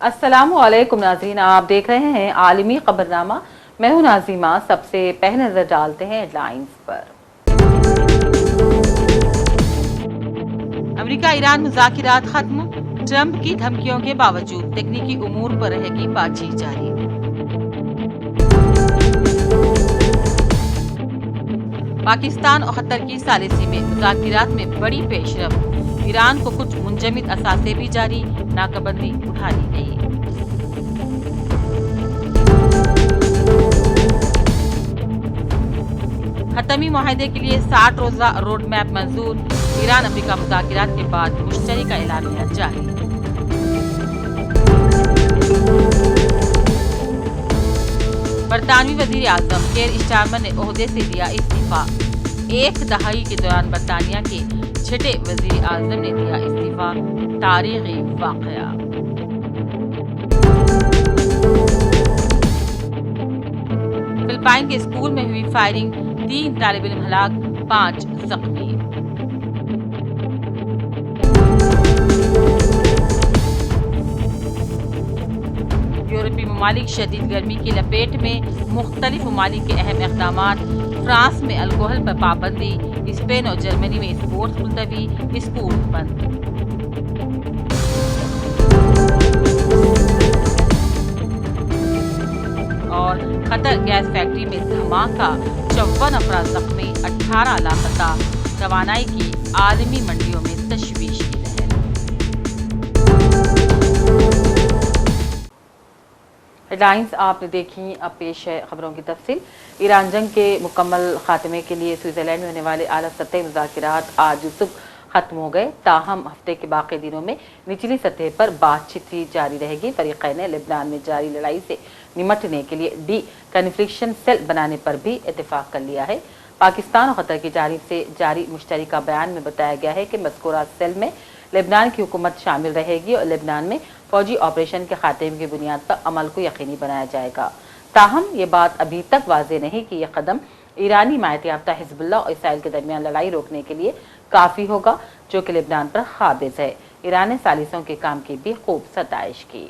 अस्सलामुअलैकुम नाज़रीन, आप देख रहे हैं आलमी खबरनामा। मैं हूं नाज़िमा। सबसे पहले नजर डालते हैं हेडलाइंस पर। अमेरिका ईरान मुज़ाकिरात खत्म, ट्रंप की धमकियों के बावजूद तकनीकी उमूर पर रहेगी बातचीत जारी। पाकिस्तान और कतर की सालिसी में मुज़ाकिरात में बड़ी पेशरफ्त, ईरान को कुछ मुंजमिद असासे भी जारी, नाकाबंदी उठा ली गई। खत्मी मुआहदे के लिए 60 रोज़ा रोड मैप मंजूर, ईरान अमेरिका मुज़ाकिरात के बाद मुश्तरका एलानिया जारी। बरतानवी वज़ीर आज़म केयर स्टारमर ने ओहदे से दिया इस्तीफा। एक दहाई के दौरान बरतानिया के छठे वज़ीर आज़म ने दिया इस्तीफा, तारीख़ी वाक़या। फिलिपाइन के स्कूल में हुई फायरिंग, 3 तालिब इल्म हलाक, 5 जख्मी। यूरोपीय ममालिक शदीद गर्मी की लपेट में, मुख्तलिफ ममालिक के अहम इक़दामात। फ्रांस में अल्कोहल पर पाबंदी, स्पेन और जर्मनी में स्पोर्ट्स मुलतवी, स्कूल बंद। और कतर गैस फैक्ट्री में धमाका, 54 अफराद जख्मी, 18 लापता। तवानाई की आलमी मंडियों में तशवीश की लहर। हेडलाइंस आपने देखी, अब पेश है खबरों की तफसील। ईरान जंग के मुकम्मल खात्मे के लिए स्विट्जरलैंड में होने वाले आला सतह मुज़ाकिरात आज सुबह खत्म हो गए। ताहम हफ्ते के बाकी दिनों में निचली सतह पर बातचीत जारी रहेगी। फरीक़ैन ने लेबनान में जारी लड़ाई से निमटने के लिए डी कन्फ्लिक्शन सेल बनाने पर भी इत्तेफाक कर लिया है। पाकिस्तान और कतर की जानिब से जारी मुश्तरका बयान में बताया गया है कि मज़कूरा सेल में लेबनान की हुकूमत शामिल रहेगी और लेबनान में फौजी ऑपरेशन के खात्मे की बुनियाद पर अमल को यकीनी बनाया जाएगा। ताहम ये बात अभी तक वाज़ेह नहीं कि यह कदम ईरानी हिमायत याफ्ता हिज़्बुल्लाह और इसराइल के दरमियान लड़ाई रोकने के लिए काफ़ी होगा, जो कि लेबनान पर क़ाबिज़ है। ईरान ने सालिसों के काम की भी खूब सताइश की।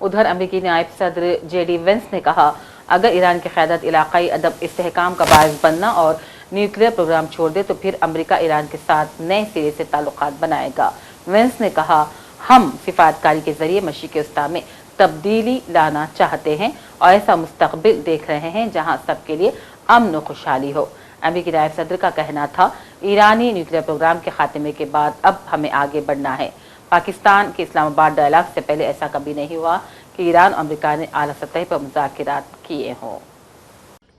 उधर अमेरिकी नायब सदर JD वेंस ने कहा, अगर ईरान की क़यादत इलाक़ाई अदम इस्तेहकाम का बायस बनना और न्यूक्लियर प्रोग्राम छोड़ दे तो फिर अमेरिका ईरान के साथ नए सिरे से ताल्लुकात बनाएगा। वेंस ने कहा, हम सिफारतकारी के जरिए मशरिक़ वस्ता में तब्दीली लाना चाहते हैं और ऐसा मुस्तक़बिल देख रहे हैं जहां सबके लिए अमन और खुशहाली हो। अमेरिकी नायब सदर का कहना था, ईरानी न्यूक्लियर प्रोग्राम के खात्मे के बाद अब हमें आगे बढ़ना है। पाकिस्तान के इस्लामाबाद डायलॉग से पहले ऐसा कभी नहीं हुआ कि ईरान और अमेरिका ने आला सतह पर मुज़ाकिरात किए हों।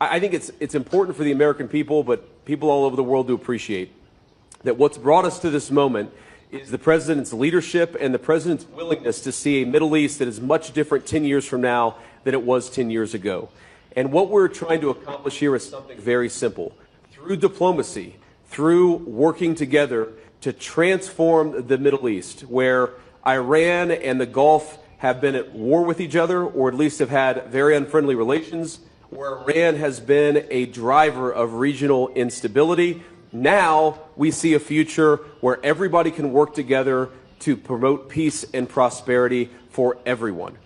I think it's important for the American people, but people all over the world to appreciate that what's brought us to this moment is the president's leadership and the president's willingness to see a Middle East that is much different 10 years from now than it was 10 years ago. And what we're trying to accomplish here is something very simple. Through diplomacy, through working together to transform the Middle East, where Iran and the Gulf have been at war with each other, or at least have had very unfriendly relations, where Iran has been a driver of regional instability. Now we see a future where everybody can work together to promote peace and prosperity for everyone.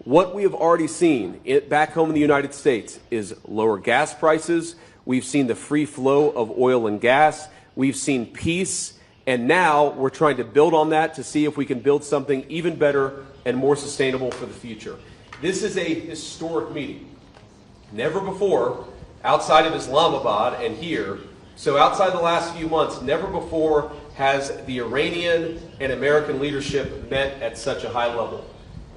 What we have already seen back home in the United States is lower gas prices. We've seen the free flow of oil and gas. We've seen peace. And now we're trying to build on that to see if we can build something even better and more sustainable for the future. This is a historic meeting. Never before, outside of Islamabad and here, so outside the last few months, never before has the Iranian and American leadership met at such a high level.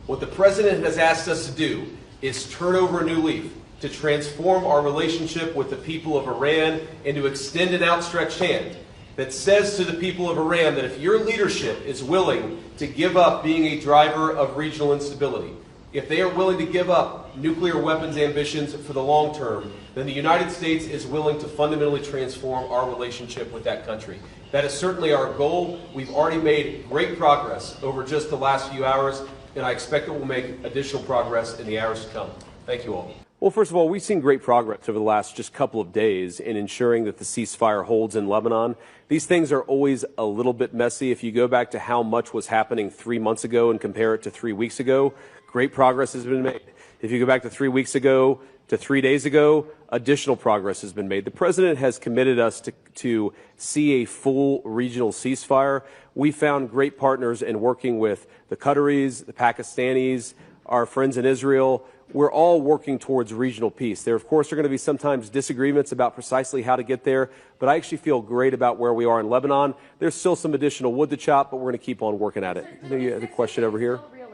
What the president has asked us to do is turn over a new leaf, to transform our relationship with the people of Iran and to extend an outstretched hand that says to the people of Iran that if your leadership is willing to give up being a driver of regional instability, if they are willing to give up nuclear weapons ambitions for the long term, then the United States is willing to fundamentally transform our relationship with that country. That is certainly our goal. We've already made great progress over just the last few hours, and I expect that we'll make additional progress in the hours to come. Thank you all. Well, first of all, we've seen great progress over the last just couple of days in ensuring that the ceasefire holds in Lebanon. These things are always a little bit messy. If you go back to how much was happening 3 months ago and compare it to 3 weeks ago, great progress has been made. If you go back to 3 weeks ago to 3 days ago, additional progress has been made. The president has committed us to see a full regional ceasefire. We found great partners in working with the Qataris, the Pakistanis, our friends in Israel. We're all working towards regional peace. There, of course, are going to be sometimes disagreements about precisely how to get there, but I actually feel great about where we are in Lebanon. There's still some additional wood to chop, but we're going to keep on working at it. The question over here. Are we ready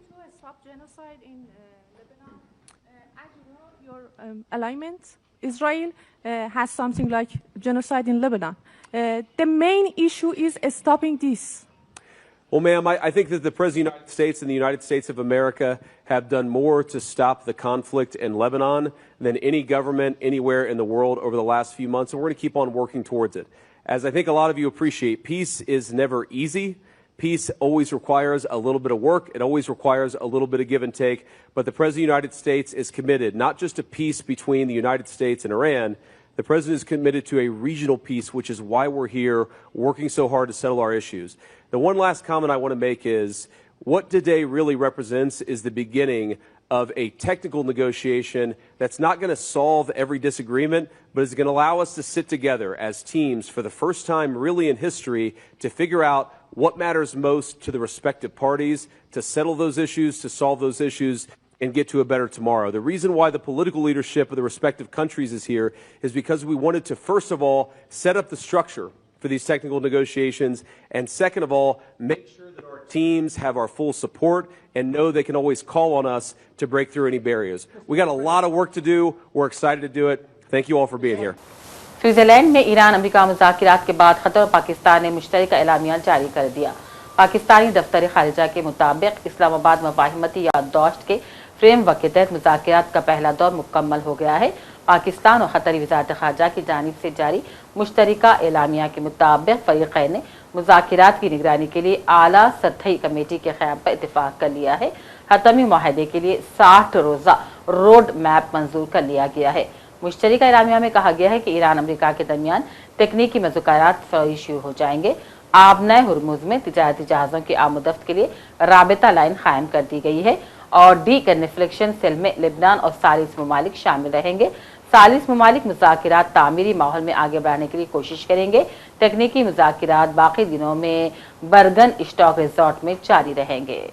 to stop genocide in Lebanon? As you know, your alignment, Israel has something like genocide in Lebanon. The main issue is stopping this. Well, ma'am, I think that the President of the United States and the United States of America have done more to stop the conflict in Lebanon than any government anywhere in the world over the last few months, and we're going to keep on working towards it. As I think a lot of you appreciate, peace is never easy. Peace always requires a little bit of work. It always requires a little bit of give and take. But the President of the United States is committed not just to peace between the United States and Iran. The President is committed to a regional peace, which is why we're here working so hard to settle our issues. The one last comment I want to make is what today really represents is the beginning of a technical negotiation that's not going to solve every disagreement, but is going to allow us to sit together as teams for the first time really in history to figure out what matters most to the respective parties, to settle those issues, to solve those issues, and get to a better tomorrow. The reason why the political leadership of the respective countries is here is because we wanted to, first of all, set up the structure for these technical negotiations, and second of all, make sure that our teams have our full support and know they can always call on us to break through any barriers. We got a lot of work to do. We're excited to do it. Thank you all for being here. Switzerland में Iran America मुज़ाकिरात के बाद क़तर और पाकिस्तान ने मुश्तरका एलामिया जारी कर दिया। पाकिस्तानी दफ्तर ख़ारिजा के मुताबिक इस्लामाबाद मफाहिमती याददाश्त के फ्रेमवर्क के तहत मुज़ाकिरात का पहला दौर मुकम्मल हो गया है। पाकिस्तान और ख़तरी वज़ारत ख़ारिजा की जानिब से जारी मुश्तरका एलामिया के मुताबिक फ़रीक़ैन ने मुज़ाकिरात की निगरानी के लिए आला सतही कमेटी के क़याम पर इत्तेफ़ाक़ कर लिया है। हतमी माहदे के लिए 60 रोज़ा रोड मैप मंजूर कर लिया गया है। मुश्तरका एलामिया में कहा गया है कि ईरान अमेरिका के दरमियान तकनीकी मुज़ाकरात फ़ौरी शुरू हो जाएंगे। आबनाए हुर्मुज़ में तिजारती जहाज़ों की आमदफ़्त के लिए राबिता लाइन कायम कर दी गई है और डी कन्फ्लिक्शन सेल में लेबनान और 40 ममालिक शामिल रहेंगे। 40 ममालिक मुज़ाकिरात तामीरी माहौल में आगे बढ़ाने के लिए कोशिश करेंगे। तकनीकी मुज़ाकिरात बाकी दिनों में बर्गन स्टॉक रिजॉर्ट में जारी रहेंगे।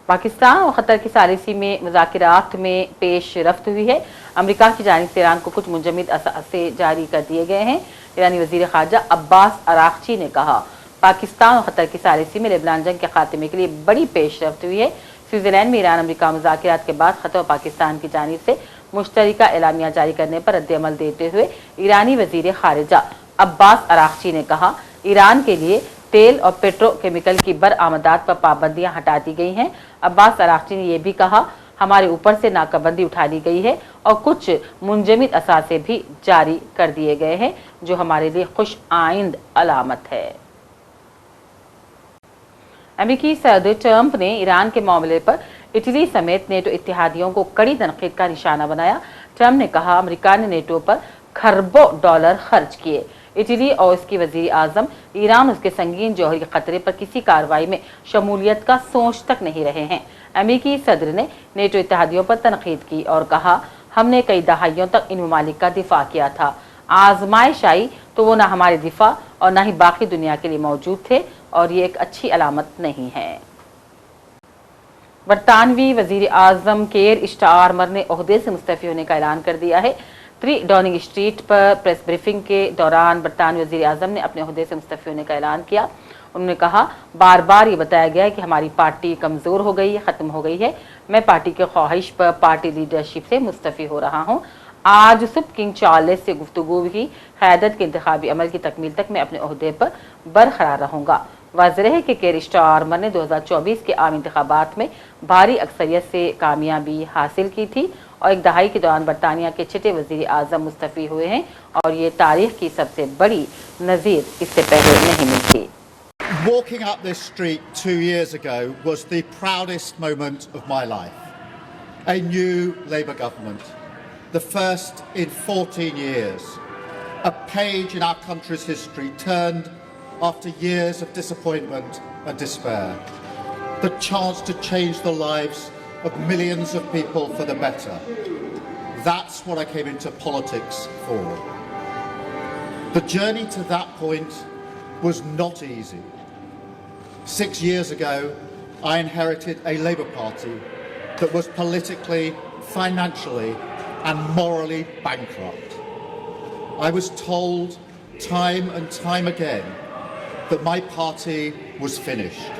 पाकिस्तान और क़तर की सालिसी में मुज़ाकिरात में पेश रफ्त हुई है। अमेरिका की जानिब से ईरान को कुछ मुंजमद असासे जारी कर दिए गए हैं। ईरानी वज़ीर ख़ारिजा अब्बास अराग़ची ने कहा, पाकिस्तान और ख़तर की सालिसी में लेबनान जंग के खात्मे के लिए बड़ी पेशरफ्त हुई है। स्विट्ज़रलैंड में ईरान अमेरिका मुज़ाकिरात के बाद ख़तर और पाकिस्तान की जानिब से मुश्तरका एलामिया जारी करने पर रद्द-ए-अमल देते हुए ईरानी वज़ीर ख़ारिजा अब्बास अराग़ची ने कहा, ईरान के लिए तेल और पेट्रोकेमिकल की बरआमदात पर पाबंदियां हटा दी गई हैं। अब्बास अराग़ची ने यह भी कहा, हमारे ऊपर से नाकाबंदी उठा ली गई है और कुछ मुंजमद असासे भी जारी कर दिए गए हैं, जो हमारे लिए खुश आइंद अलामत है। अमेरिकी सदर ट्रंप ने ईरान के मामले पर इटली समेत नेटो इत्तेहादियों को कड़ी तनकीद का निशाना बनाया। ट्रंप ने कहा, अमेरिका ने नेटो पर खरबों डॉलर खर्च किए। इटली और इसकी वजीर आजम ईरान उसके संगीन जौहरी खतरे पर किसी कार्रवाई में शमूलियत का सोच तक नहीं रहे हैं। अमेरिकी सदर ने नेटो इत्तेहादियों पर तनकीद की और कहा, हमने कई दहाइयों तक इन ममालिक का दिफा किया था। आजमाइश आई तो वो ना हमारे दिफा और ना ही बाकी दुनिया के लिए मौजूद थे और ये एक अच्छी अलामत नहीं है। बरतानवी वजीर आजम केर स्टारमर ने ओहदे से मुस्तफ़ी होने का ऐलान कर दिया है। 3 डाउनिंग स्ट्रीट पर प्रेस ब्रीफिंग के दौरान बरतानवी वजीर आजम ने अपने ओहदे से मुस्तफ़ी होने का ऐलान किया। उन्होंने कहा, बार बार ये बताया गया है कि हमारी पार्टी कमज़ोर हो गई है, ख़त्म हो गई है। मैं पार्टी के ख्वाहिश पर पार्टी लीडरशिप से मुस्तफ़ी हो रहा हूँ। आज सुबह किंग चार्ल्स से गुफ्तगू की क़यादत के इंतखाबी अमल की तकमील तक मैं अपने ओहदे पर बरकरार रहूँगा। वाज़ेह है कि केर स्टारमर ने 2024 के आम इंतखाबात में भारी अक्सरियत से कामयाबी हासिल की थी और एक दहाई के दौरान बरतानिया के छठे वज़ीर आज़म मुस्तफ़ी हुए हैं और ये तारीख की सबसे बड़ी नज़ीर इससे पहले नहीं मिली। Walking up this street 2 years ago was the proudest moment of my life. a new Labour government, the first in 14 years. A page in our country's history turned after years of disappointment and despair. The chance to change the lives of millions of people for the better. That's what I came into politics for. The journey to that point was not easy. 6 years ago, I inherited a Labour Party that was politically, financially, and morally bankrupt. I was told time and time again that my party was finished,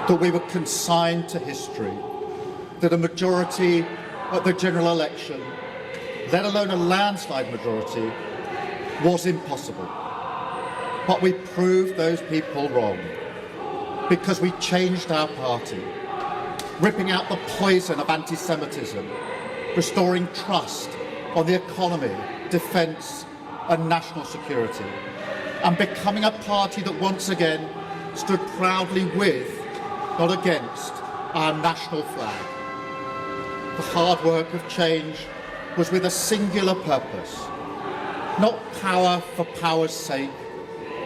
that we were consigned to history, that a majority at the general election, let alone a landslide majority, was impossible. But we proved those people wrong, because we changed our party, ripping out the poison of anti-Semitism, restoring trust on the economy, defence and national security, and becoming a party that once again stood proudly with, not against, our national flag. The hard work of change was with a singular purpose, not power for power's sake,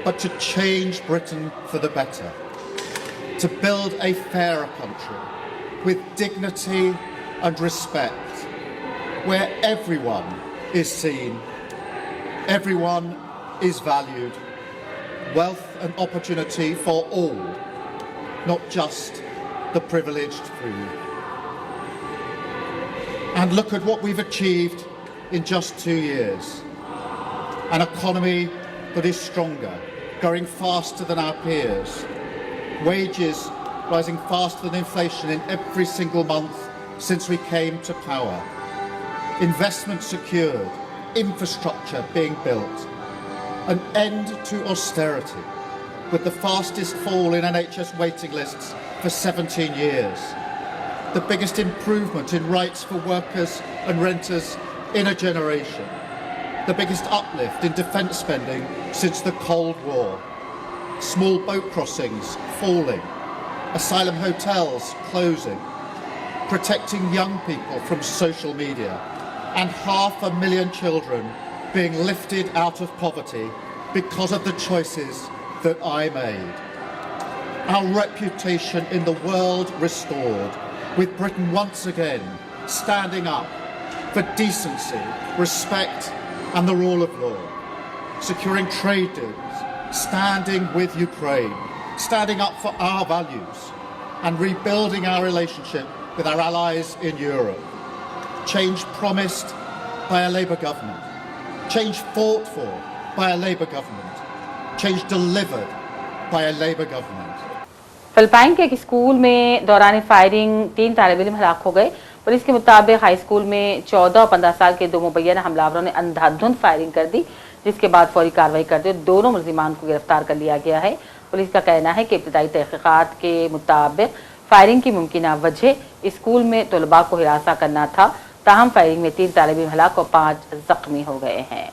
but to change Britain for the better, to build a fairer country with dignity and respect, where everyone is seen, everyone is valued, wealth and opportunity for all, not just the privileged few. And look at what we've achieved in just 2 years. An economy that is stronger, growing faster than our peers, wages rising faster than inflation in every single month since we came to power, investment secured, infrastructure being built, an end to austerity with the fastest fall in NHS waiting lists for 17 years, the biggest improvement in rights for workers and renters in a generation, the biggest uplift in defence spending since the Cold War, small boat crossings falling, asylum hotels closing, protecting young people from social media, and 500,000 children being lifted out of poverty because of the choices that I made. Our reputation in the world restored, with Britain once again standing up for decency, respect and the rule of law, securing trade deals, standing with Ukraine, standing up for our values and rebuilding our relationship with our allies in Europe. Change promised by a Labour government, change fought for by a Labour government, change delivered by a Labour government. Philippine के एक school में दौरान firing 3 तालिब इल्म हलाक हो गए। Police के मुताबिक हाई स्कूल में 14 और 15 साल के 2 मुबैना हमलावरों ने अंधाधुंध फायरिंग कर दी, जिसके बाद फौरी कार्रवाई करते हुए दोनों मुलजिमान को गिरफ्तार कर लिया गया है। पुलिस का कहना है कि इब्तदाई तहकीकात के मुताबिक फायरिंग की मुमकिन वजह स्कूल में तलबा को हिरासा करना था, ताहम फायरिंग में 3 तालिब इल्म हलाक और 5 जख्मी हो गए हैं।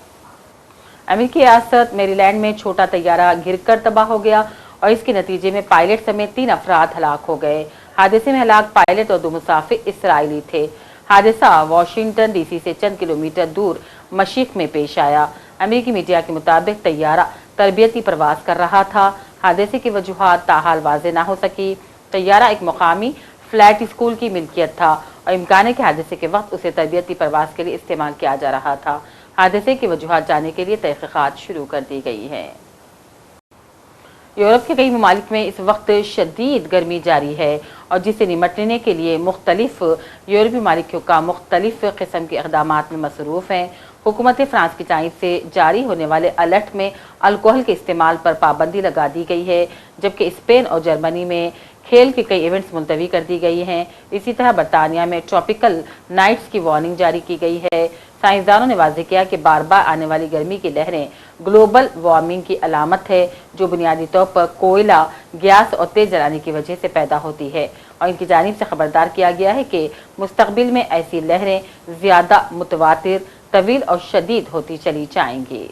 अमेरिकी रियासत मेरीलैंड में छोटा तैयारा गिरकर तबाह हो गया और इसके नतीजे में पायलट समेत 3 अफराद हलाक हो गए। हादसे में हलाक पायलट और 2 मुसाफिर इसराइली थे। हादसा वाशिंगटन डीसी से चंद किलोमीटर दूर मशीक में पेश आया। अमेरिकी मीडिया के मुताबिक तैयारा तरबियती प्रवास कर रहा था। हादसे की वजूहात ताहाल वाज़े ना हो सकी। तैयारा एक मुकामी फ्लैट स्कूल की मिल्कियत था और इम्कान है कि हादसे के वक्त उसे तरबियती प्रवास के लिए इस्तेमाल किया जा रहा था। हादसे की वजूहात जानने के लिए तहकीकात शुरू कर दी गई है। यूरोप के कई ममालिक में इस वक्त शदीद गर्मी जारी है और जिससे निमटने के लिए मुख्तलिफ यूरोपीय ममालिक के हुक्काम मुख्तलिफ किस्म के इक़दामात में मसरूफ़ हैं। हुकूमत फ्रांस की जानिब से जारी होने वाले अलर्ट में अल्कोहल के इस्तेमाल पर पाबंदी लगा दी गई है, जबकि स्पेन और जर्मनी में खेल के कई इवेंट्स मुलतवी कर दी गई हैं। इसी तरह बरतानिया में ट्रॉपिकल नाइट्स की वार्निंग जारी की गई है। साइंसदानों ने वाज़ेह किया कि बार बार आने वाली गर्मी की लहरें ग्लोबल वार्मिंग की अलामत है, जो बुनियादी तौर पर कोयला, गैस और तेज जलाने की वजह से पैदा होती है और इनकी जानिब से खबरदार किया गया है कि मुस्तकबिल में ऐसी लहरें ज़्यादा मुतवातिर, तवील और शदीद होती चली जाएंगी।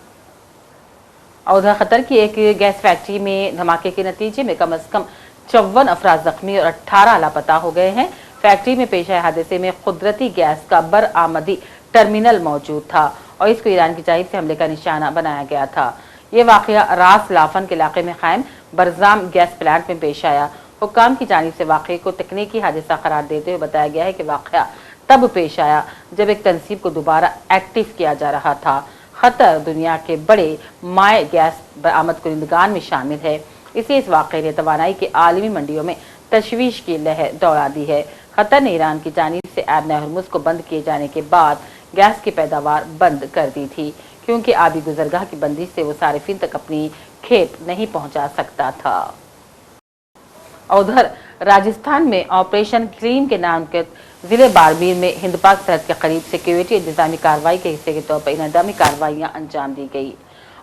और उधर खतर की एक गैस फैक्ट्री में धमाके के नतीजे में कम अज़ कम 54 अफराद जख्मी और 18 लापता हो गए हैं। फैक्ट्री में पेश आए हादसे में कुदरती गैस का बरआमदी टर्मिनल मौजूद था और इसको ईरान की जानिब से हमले का निशाना बनाया गया था। ये वाकया रास लाफन के इलाके में कायम बरजाम गैस प्लांट में पेश आया। हुक्काम की जानिब से वाकये को तकनीकी हादसा करार देते हुए बताया गया है कि वाकया तब पेश आया जब एक तंसीब को दोबारा एक्टिव किया जा रहा था। खतर दुनिया के बड़े माए गैस बरामद कुनिंदगान में शामिल है, इसलिए इस वाकये ने तवानाई की आलमी मंडियों में तशवीश की लहर दौड़ा दी है। खतर ने ईरान की जानिब से ऐब हरमुज को बंद किए जाने के बाद गैस की पैदावार बंद कर दी थी, क्योंकि आबी गुजरगाह की बंदिश से वो सारिफिन तक अपनी खेप नहीं पहुंचा सकता था। उधर राजस्थान में ऑपरेशन क्लीन के नाम के जिले बाड़मेर में हिंद पाक सरहद के करीब सिक्योरिटी इंतजामी कार्रवाई के हिस्से के तौर पर इनहदामी कार्रवाइयां अंजाम दी गई।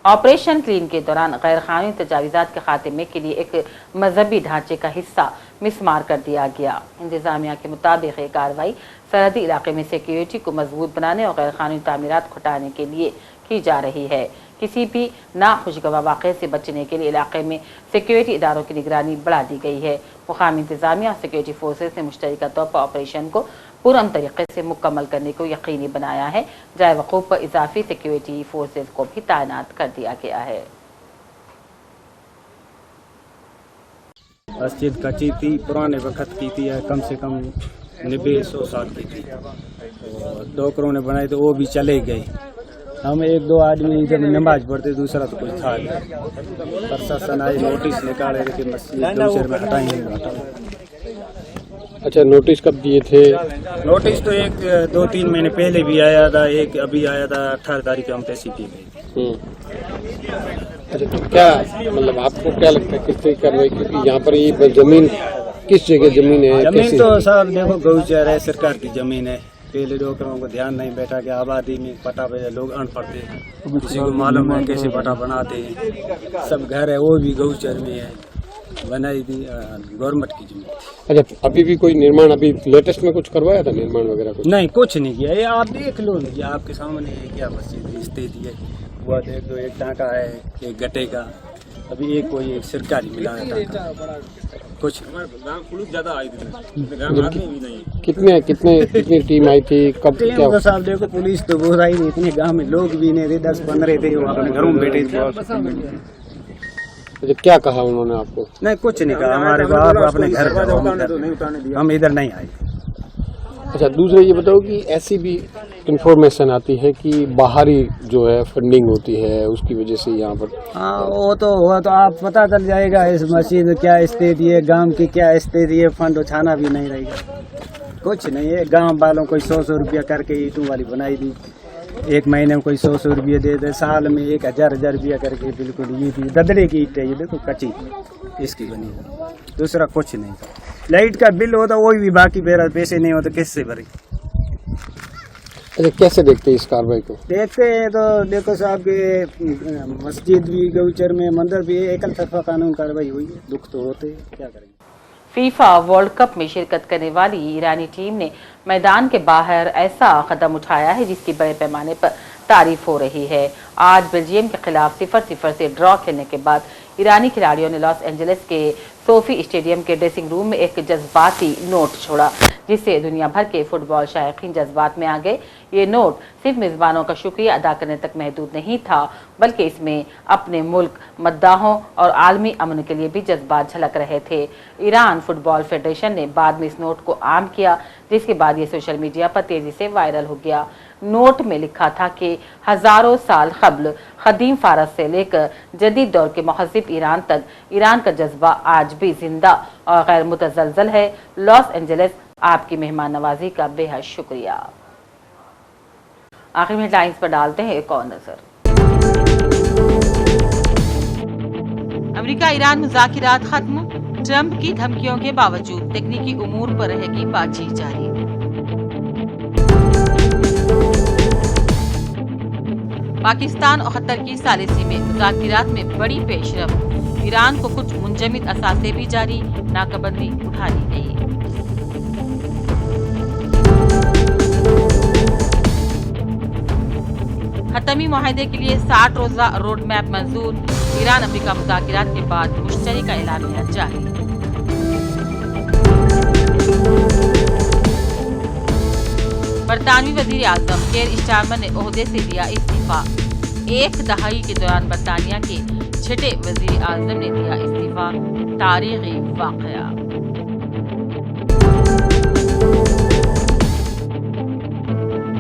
ऑपरेशन क्लीन के दौरान गैर कानूनी तजावीज़ात के खात्मे के लिए एक मजहबी ढांचे का हिस्सा मिसमार कर दिया गया। इंतजामिया के मुताबिक ये कार्रवाई सरहदी इलाके में सिक्योरिटी को मजबूत बनाने और गैर कानूनी तामीरात घटाने के लिए की जा रही है। किसी भी नाखुशगवार वाक़े से बचने के लिए इलाके में सिक्योरिटी इदारों की निगरानी बढ़ा दी गई है। मुकामी इंतजामिया और सिक्योरिटी फोर्सेस ने मुश्तरका तौर पर ऑपरेशन को पूरन तरीके से मुकम्मल करने को यकीनी बनाया है। जाए वकूफ पर इजाफी सिक्योरिटी फोर्सेस को भी तैनात कर दिया गया है। मस्जिद कच्ची थी, पुराने वक्त की थी, कम से कम 90-100 साल की थी। तो डॉक्टरों ने बनाई तो वो भी चले गए। हम 1-2 आदमी जब नमाज पढ़ते, दूसरा तो कुछ था नहीं। प्रशासन आए, नोटिस निकाले कि मस्जिद दूसरे में हटाएंगे। अच्छा, नोटिस कब दिए थे? नोटिस तो 1-2-3 महीने पहले भी आया था, एक अभी आया था 18 तारीख को हम तहसील की गई। अच्छा, तो क्या मतलब आपको क्या लगता है किस तरह की कार्रवाई, क्योंकि यहाँ पर ये जमीन किस जगह जमीन है? जमीन तो साहब देखो गौचर है, सरकार की जमीन है। पहले डॉक्टरों को ध्यान नहीं बैठा कि आबादी में पटा पे लोग अनपढ़ थे, किसी को मालूम है कैसे पटा बनाते हैं। सब घर है वो भी गौचर में है, बनाई थी गवर्नमेंट की जमीन। अच्छा, अभी भी कोई निर्माण अभी लेटेस्ट में कुछ करवाया था निर्माण वगैरह कुछ? नहीं, कुछ नहीं किया। ये आप देख लो, ये आपके सामने है क्या मस्जिद स्थिति है, वो देख दो, एक टाँका है, एक गटे का, अभी एक कोई एक सरकारी मिला है कुछ। गाँव पुलिस ज्यादा आई थी, कितनी टीम आई थी, कब क्या? तो साहब देखो पुलिस तो बहुत आई नहीं, इतने गाँव में लोग भी नहीं थे, 10-15 थे, वो अपने घरों में बैठे थे। अच्छा, क्या कहा उन्होंने आपको? नहीं, कुछ नहीं कहा, हमारे बाप अपने घर का, हम इधर नहीं आए। अच्छा, दूसरा ये बताओ कि ऐसी भी इंफॉर्मेशन आती है कि बाहरी जो है फंडिंग होती है, उसकी वजह से यहाँ पर। हाँ, वो तो आप पता चल जाएगा इस मस्जिद में क्या स्थिति है, गांव की क्या स्थिति है, फंड उठाना भी नहीं रहेगा। कुछ नहीं है, गांव वालों को 100 रुपया करके ईंटों वाली बनाई दी, एक महीने में कोई 100 रुपये दे दे, साल में 1000 रुपया करके। बिल्कुल ये थी ददड़े की ईंट है, ये देखो कच्ची इसकी बनी, दूसरा कुछ नहीं। लाइट का बिल होता वो भी बाकी पैसे नहीं होते, किससे भरे? अच्छा, कैसे देखते हैं इस कार्रवाई को? देखते हैं तो देखो साहब के मस्जिद भी गौचर में, मंदिर भी, एकल तरफा कानून कार्रवाई हुई है, दुख तो होते, क्या करेंगे। फीफा वर्ल्ड कप में शिरकत करने वाली ईरानी टीम ने मैदान के बाहर ऐसा कदम उठाया है जिसकी बड़े पैमाने पर तारीफ हो रही है। आज बेल्जियम के खिलाफ 0-0 से ड्रॉ खेलने के बाद ईरानी खिलाड़ियों ने लॉस एंजलिस के सोफी स्टेडियम के ड्रेसिंग रूम में एक जज्बाती नोट छोड़ा, जिससे दुनिया भर के फुटबॉल शायकीन जज्बात में आ गए। ये नोट सिर्फ मेजबानों का शुक्रिया अदा करने तक महदूद नहीं था, बल्कि इसमें अपने मुल्क, मद्दाहों और आलमी अमन के लिए भी जज्बात झलक रहे थे। ईरान फुटबॉल फेडरेशन ने बाद में इस नोट को आम किया, जिसके बाद ये सोशल मीडिया पर तेजी से वायरल हो गया। नोट में लिखा था कि हजारों साल कबल कदीम फारस से लेकर जदीद दौर के महज़िब ईरान तक ईरान का जज्बा आज भी जिंदा और गैर मुतज़लज़ल है। लॉस एंजलिस, आपकी मेहमान नवाजी का बेहद शुक्रिया। आखिर में हेडलाइंस पर डालते हैं एक और नजर। अमेरिका ईरान मुज़ाकिरात खत्म, ट्रंप की धमकियों के बावजूद तकनीकी उमूर पर रहेगी बातचीत जारी। पाकिस्तान और खतर की सालिसी में मुज़ाकिरात में बड़ी पेशरफ, ईरान को कुछ मुंजमिद असासे भी जारी, नाकाबंदी उठा ली गई। खत्मी मुआहदे के लिए 60 रोजा रोड मैप मंजूर, ईरान अमेरिका मुज़ाकिरात के बाद मुश्तरका एलानिया जारी। برطانوی وزیر اعظم کیئر اسٹارمر نے عہدے سے دیا استعفیٰ۔ ایک دہائی کے دوران برطانیہ کے چھٹے وزیر اعظم نے دیا استعفیٰ، تاریخی واقعہ۔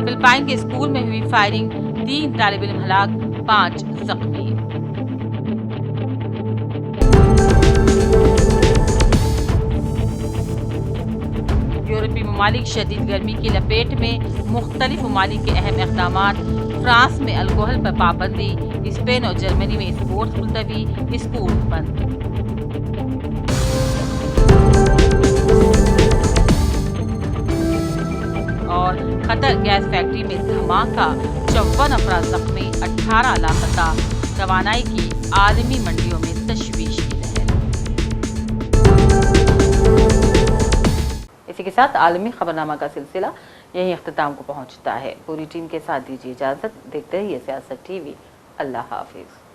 فلپائن کے اسکول میں ہوئی فائرنگ، 3 طالب علم ہلاک، 5 زخمی۔ یورپی ممالک شدید گرمی کی لپیٹ میں، مختلف ممالک کے اہم اقدامات۔ فرانس میں الکوہل پر پابندی، اسپین اور جرمنی میں اسپورٹس ملتوی، اسکول بند۔ اور قطر گیس فیکٹری میں دھماکہ، 54 افراد زخمی، 18 لاپتہ۔ توانائی کی عالمی منڈیوں میں تشویش کی لہر۔ اسی کے ساتھ عالمی خبرنامہ کا سلسلہ یہیں اختتام کو پہنچتا ہے۔ پوری ٹیم کے ساتھ دیجیے اجازت، دیکھتے رہیے سیاست ٹی وی۔ اللہ حافظ۔